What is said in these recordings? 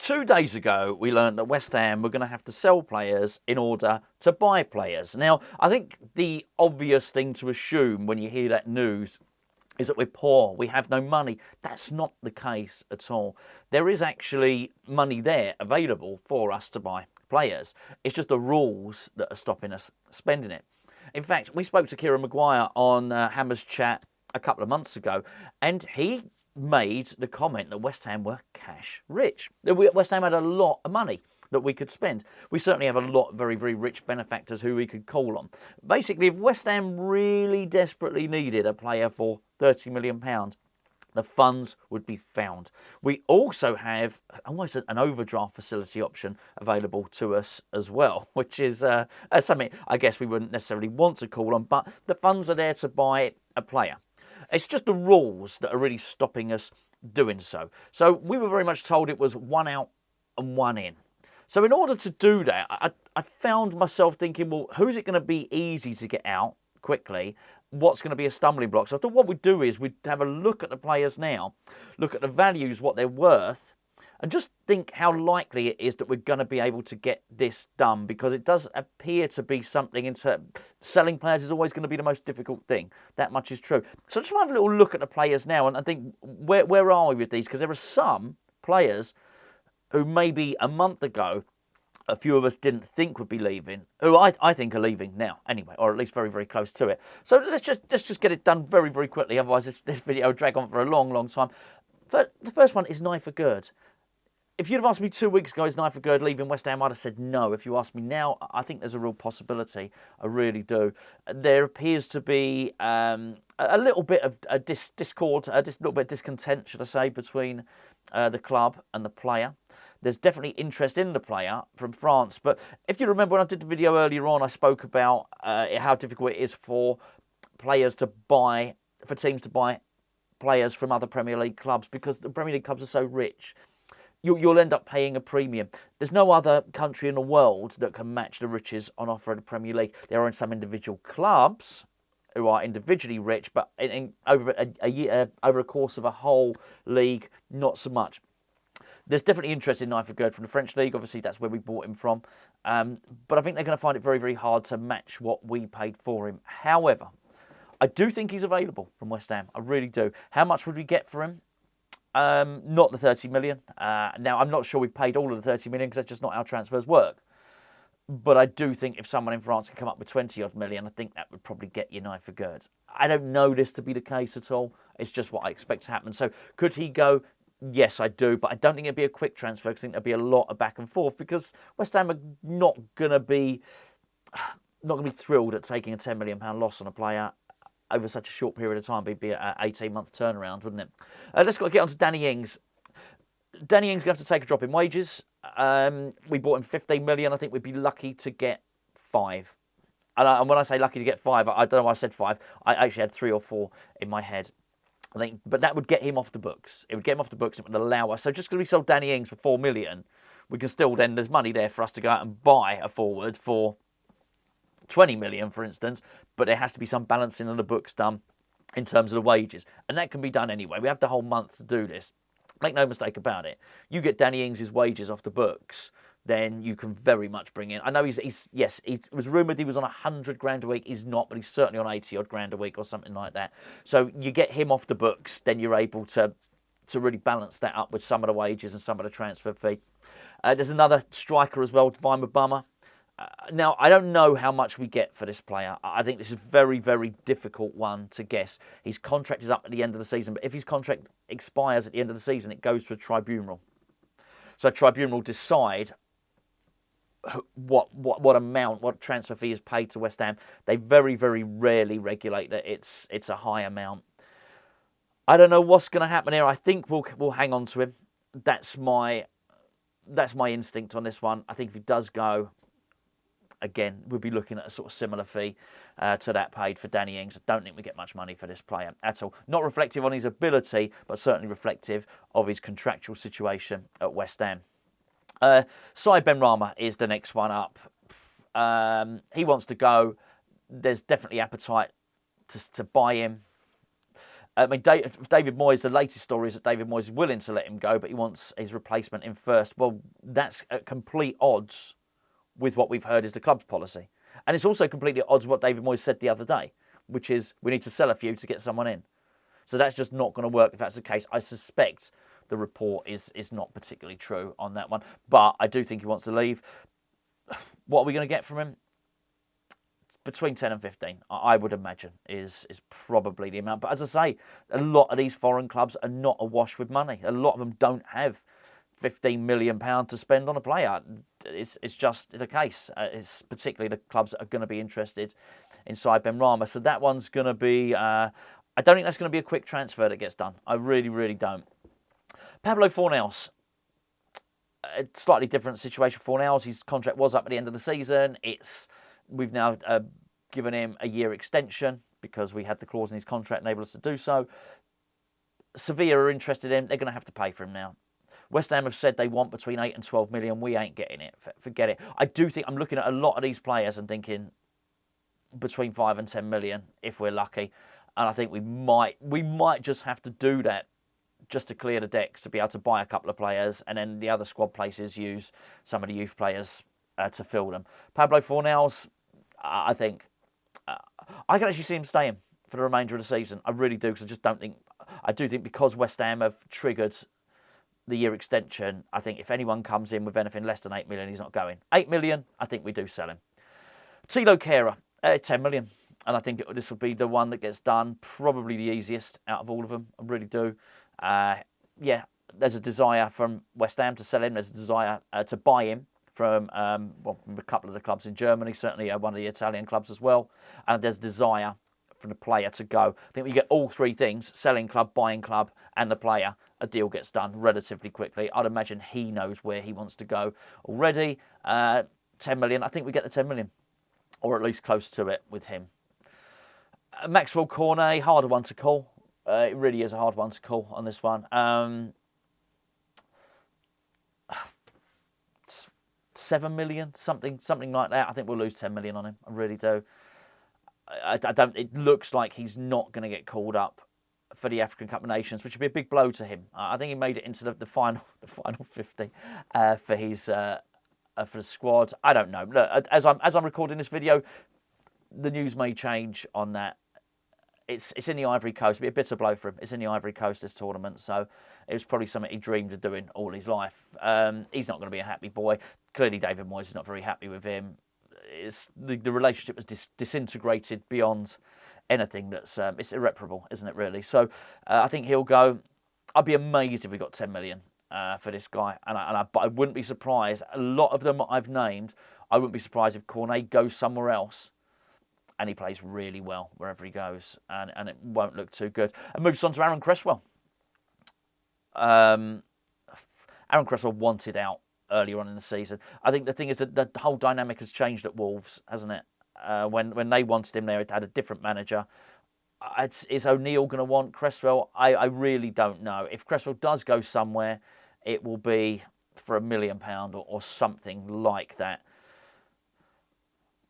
2 days ago, we learned that West Ham were going to have to sell players in order to buy players. Now, I think the obvious thing to assume when you hear that news is that we're poor, we have no money. That's not the case at all. There is actually money there available for us to buy players. It's just the rules that are stopping us spending it. In fact, we spoke to Kieran Maguire on Hammer's Chat a couple of months ago, and he made the comment that West Ham were cash rich. West Ham had a lot of money that we could spend. We certainly have a lot of very, very rich benefactors who we could call on. Basically, if West Ham really desperately needed a player for £30 million, the funds would be found. We also have almost an overdraft facility option available to us as well, which is something I guess we wouldn't necessarily want to call on, but the funds are there to buy a player. It's just the rules that are really stopping us doing so. So we were very much told it was one out and one in. So in order to do that, I found myself thinking, well, who's it going to be easy to get out quickly? What's going to be a stumbling block? So I thought what we'd do is we'd have a look at the players now, look at the values, what they're worth, and just think how likely it is that we're going to be able to get this done, because it does appear to be something into selling players is always going to be the most difficult thing. That much is true. So I just want to have a little look at the players now and think, where are we with these? Because there are some players who maybe a month ago a few of us didn't think would be leaving, who I think are leaving now anyway, or at least very, very close to it. So let's just get it done very, very quickly, otherwise this video will drag on for a long, long time. The first one is Nayef Aguerd. If you'd have asked me 2 weeks ago, is Nayef Aguerd leaving West Ham, I'd have said no. If you ask me now, I think there's a real possibility. I really do. There appears to be a little bit of a discord, a little bit of discontent, should I say, between the club and the player. There's definitely interest in the player from France. But if you remember when I did the video earlier on, I spoke about how difficult it is for teams to buy players from other Premier League clubs, because the Premier League clubs are so rich. You'll end up paying a premium. There's no other country in the world that can match the riches on offer in the Premier League. There are some individual clubs who are individually rich, but over a course of a whole league, not so much. There's definitely interest in Nayef Aguerd from the French league. Obviously, that's where we bought him from. But I think they're going to find it very, very hard to match what we paid for him. However, I do think he's available from West Ham. I really do. How much would we get for him? Not the 30 million. Now, I'm not sure we've paid all of the 30 million because that's just not how transfers work. But I do think if someone in France can come up with 20 odd million, I think that would probably get you Nayef Aguerd. I don't know this to be the case at all. It's just what I expect to happen. So could he go? Yes, I do. But I don't think it'd be a quick transfer, because I think there'd be a lot of back and forth, because West Ham are not going to be thrilled at taking a £10 million loss on a player over such a short period of time. It'd be an 18-month turnaround, wouldn't it? Let's get on to Danny Ings. Danny Ings going to have to take a drop in wages. We bought him 15 million. I think we'd be lucky to get 5. And when I say lucky to get 5, I don't know why I said 5. I actually had 3 or 4 in my head. I think, but that would get him off the books. It would get him off the books. It would allow us. So just because we sold Danny Ings for 4 million, we can still then, there's money there for us to go out and buy a forward for 20 million, for instance, but there has to be some balancing of the books done in terms of the wages. And that can be done anyway. We have the whole month to do this. Make no mistake about it. You get Danny Ings' wages off the books, then you can very much bring in. I know he was rumoured he was on 100 grand a week. He's not, but he's certainly on 80 odd grand a week or something like that. So you get him off the books, then you're able to really balance that up with some of the wages and some of the transfer fee. There's another striker as well, Divin Mubama. Now, I don't know how much we get for this player. I think this is a very, very difficult one to guess. His contract is up at the end of the season, but if his contract expires at the end of the season, it goes to a tribunal. So a tribunal decide what amount, what transfer fee is paid to West Ham. They very, very rarely regulate that it's a high amount. I don't know what's going to happen here. I think we'll hang on to him. That's my instinct on this one. I think if he does go, again, we'll be looking at a sort of similar fee to that paid for Danny Ings. I don't think we get much money for this player at all. Not reflective on his ability, but certainly reflective of his contractual situation at West Ham. Benrahma is the next one up. He wants to go. There's definitely appetite to buy him. I mean, David Moyes, the latest story is that David Moyes is willing to let him go, but he wants his replacement in first. Well, that's at complete odds with what we've heard is the club's policy. And it's also completely at odds with what David Moyes said the other day, which is we need to sell a few to get someone in. So that's just not going to work if that's the case. I suspect the report is not particularly true on that one. But I do think he wants to leave. What are we going to get from him? Between 10 and 15, I would imagine, is probably the amount. But as I say, a lot of these foreign clubs are not awash with money. A lot of them don't have £15 million to spend on a player. It's just the case. It's particularly the clubs that are going to be interested inside Benrahma. So that one's going to be... I don't think that's going to be a quick transfer that gets done. I really, really don't. Pablo Fornals. A slightly different situation for Fornals. His contract was up at the end of the season. We've now given him a year extension because we had the clause in his contract enable us to do so. Sevilla are interested in him. They're going to have to pay for him now. West Ham have said they want between 8 and 12 million. We ain't getting it. Forget it. I do think I'm looking at a lot of these players and thinking between 5 and 10 million if we're lucky. And I think we might just have to do that just to clear the decks to be able to buy a couple of players, and then the other squad places use some of the youth players to fill them. Pablo Fornals, I think I can actually see him staying for the remainder of the season. I really do, because I just don't think... I do think because West Ham have triggered the year extension, I think if anyone comes in with anything less than 8 million, he's not going. 8 million, I think we do sell him. Thilo Kehrer, 10 million. And I think this will be the one that gets done, probably the easiest out of all of them. I really do. Yeah, there's a desire from West Ham to sell him. There's a desire to buy him from a couple of the clubs in Germany, certainly one of the Italian clubs as well. And there's desire from the player to go. I think we get all three things, selling club, buying club, and the player, a deal gets done relatively quickly. I'd imagine he knows where he wants to go already. 10 million, I think we get the 10 million, or at least close to it with him. Maxwel Cornet, harder one to call. It really is a hard one to call on this one. 7 million, something like that. I think we'll lose 10 million on him. I really do. I don't. It looks like he's not going to get called up for the African Cup of Nations, which would be a big blow to him. I think he made it into the final 50 for his for the squad. I don't know. Look, as I'm recording this video, the news may change on that. It's in the Ivory Coast. It'll be a bitter blow for him. It's in the Ivory Coast, this tournament, so it was probably something he dreamed of doing all his life. He's not going to be a happy boy. Clearly, David Moyes is not very happy with him. The relationship was disintegrated beyond anything that's... it's irreparable, isn't it, really? So I think he'll go. I'd be amazed if we got 10 million for this guy. But I wouldn't be surprised. A lot of them I've named, I wouldn't be surprised if Cornet goes somewhere else and he plays really well wherever he goes, and it won't look too good. And moves on to Aaron Cresswell. Aaron Cresswell wanted out earlier on in the season. I think the thing is that the whole dynamic has changed at Wolves, hasn't it? When they wanted him, they had a different manager. Is O'Neill going to want Cresswell? I really don't know. If Cresswell does go somewhere, it will be for £1 million or something like that.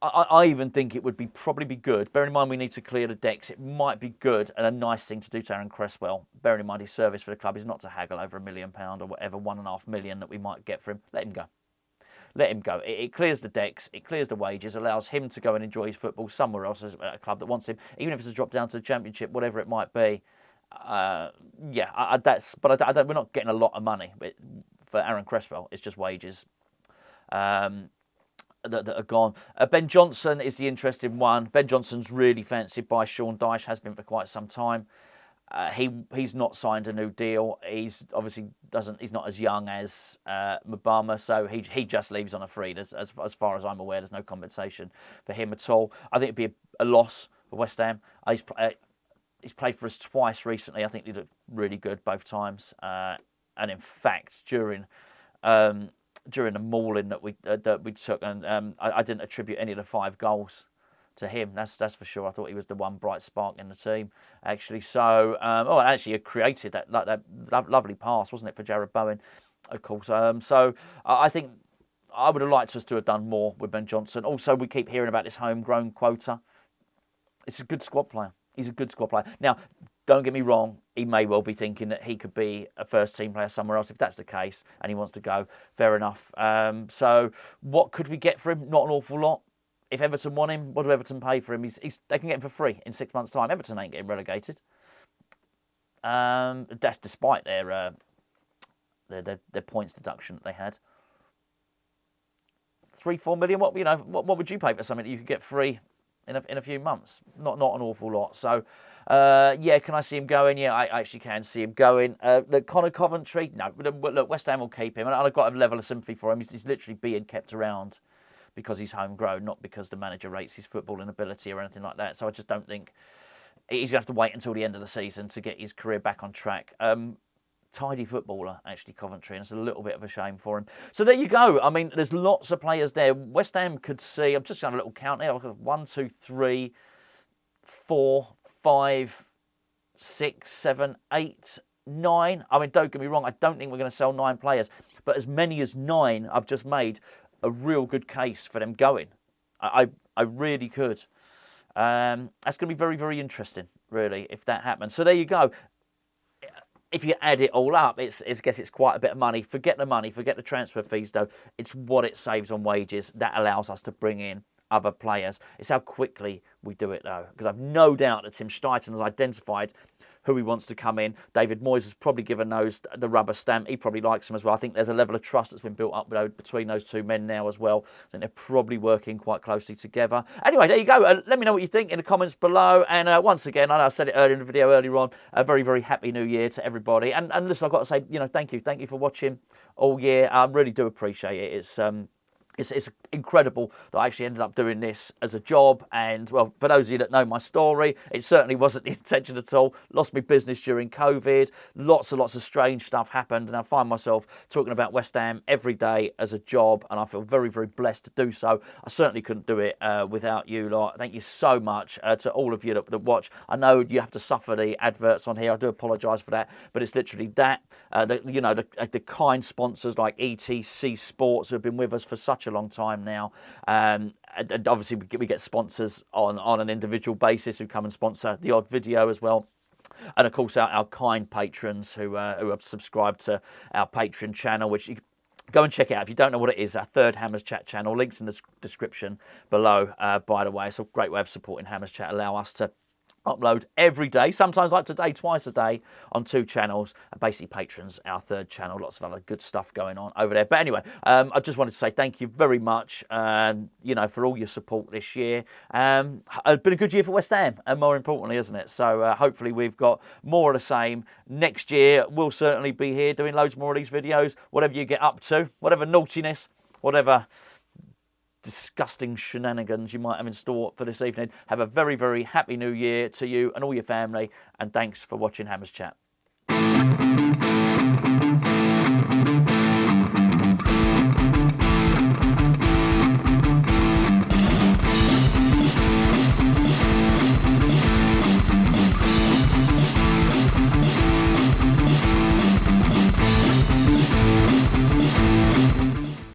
I even think it would probably be good. Bearing in mind we need to clear the decks, it might be good and a nice thing to do to Aaron Cresswell. Bearing in mind his service for the club is not to haggle over £1 million or whatever, 1.5 million that we might get for him. Let him go. Let him go. It clears the decks, it clears the wages, allows him to go and enjoy his football somewhere else at a club that wants him, even if it's a drop down to the Championship, whatever it might be. We're not getting a lot of money for Aaron Cresswell. It's just wages. That are gone. Ben Johnson is the interesting one. Ben Johnson's really fancied by Sean Dyche, has been for quite some time. He's not signed a new deal. He's obviously he's not as young as Mubama, so he just leaves on a free. As far as I'm aware, there's no compensation for him at all. I think it'd be a loss for West Ham. He's played for us twice recently. I think he looked really good both times. And in fact, during the mauling that we took, and I didn't attribute any of the 5 goals to him. That's for sure. I thought he was the one bright spark in the team, actually. So, actually, he created that lovely pass, wasn't it, for Jared Bowen, of course. So I think I would have liked us to have done more with Ben Johnson. Also, we keep hearing about this homegrown quota. It's a good squad player. He's a good squad player. Now, don't get me wrong, he may well be thinking that he could be a first-team player somewhere else. If that's the case and he wants to go, fair enough. So what could we get for him? Not an awful lot. If Everton want him, what do Everton pay for him? They can get him for free in 6 months' time. Everton ain't getting relegated. That's despite their points deduction that they had. 3-4 million. What would you pay for something that you could get free in a few months? Not an awful lot. So yeah, can I see him going? Yeah, I actually can see him going. Look, Connor Coventry, no. Look, West Ham will keep him, and I've got a level of sympathy for him. He's literally being kept around because he's homegrown, not because the manager rates his footballing ability or anything like that. So I just don't think he's going to have to wait until the end of the season to get his career back on track. Tidy footballer, actually, Coventry, and it's a little bit of a shame for him. So there you go. I mean, there's lots of players there. West Ham could see, I'm just going a little count here, 1, 2, 3, 4, 5, 6, 7, 8, 9. I mean, don't get me wrong, I don't think we're going to sell 9 players, but as many as 9 I've just made a real good case for them going. I really could. That's going to be very, very interesting, really, if that happens. So there you go. If you add it all up, I guess it's quite a bit of money. Forget the money, forget the transfer fees, though. It's what it saves on wages that allows us to bring in other players. It's how quickly we do it, though, because I've no doubt that Tim Steidten has identified who he wants to come in. David Moyes has probably given those the rubber stamp. He probably likes them as well. I think there's a level of trust that's been built up between those two men now as well. I think they're probably working quite closely together. Anyway, there you go. Let me know what you think in the comments below. And once again, I know I said it earlier in the video earlier on, a very, very happy new year to everybody. And listen, I've got to say, thank you. Thank you for watching all year. I really do appreciate it. It's incredible that I actually ended up doing this as a job. And, well, for those of you that know my story, it certainly wasn't the intention at all. Lost my business during COVID. Lots and lots of strange stuff happened. And I find myself talking about West Ham every day as a job. And I feel very, very blessed to do so. I certainly couldn't do it without you lot. Thank you so much to all of you that watch. I know you have to suffer the adverts on here. I do apologise for that. But it's literally that. The kind sponsors like ETC Sports who have been with us for such a long time now, and obviously we get sponsors on an individual basis who come and sponsor the odd video as well, and of course our kind patrons who have subscribed to our Patreon channel, which you go and check it out if you don't know what it is. Our third Hammers Chat channel, links in the description below, by the way. It's a great way of supporting Hammers Chat, allow us to upload every day, sometimes like today, twice a day on 2 channels. Basically, patrons, our third channel, lots of other good stuff going on over there. But anyway, I just wanted to say thank you very much, for all your support this year. It's been a good year for West Ham, and more importantly, isn't it? So hopefully we've got more of the same next year. We'll certainly be here doing loads more of these videos, whatever you get up to, whatever naughtiness, whatever disgusting shenanigans you might have in store for this evening. Have a very, very happy new year to you and all your family, and thanks for watching Hammers Chat.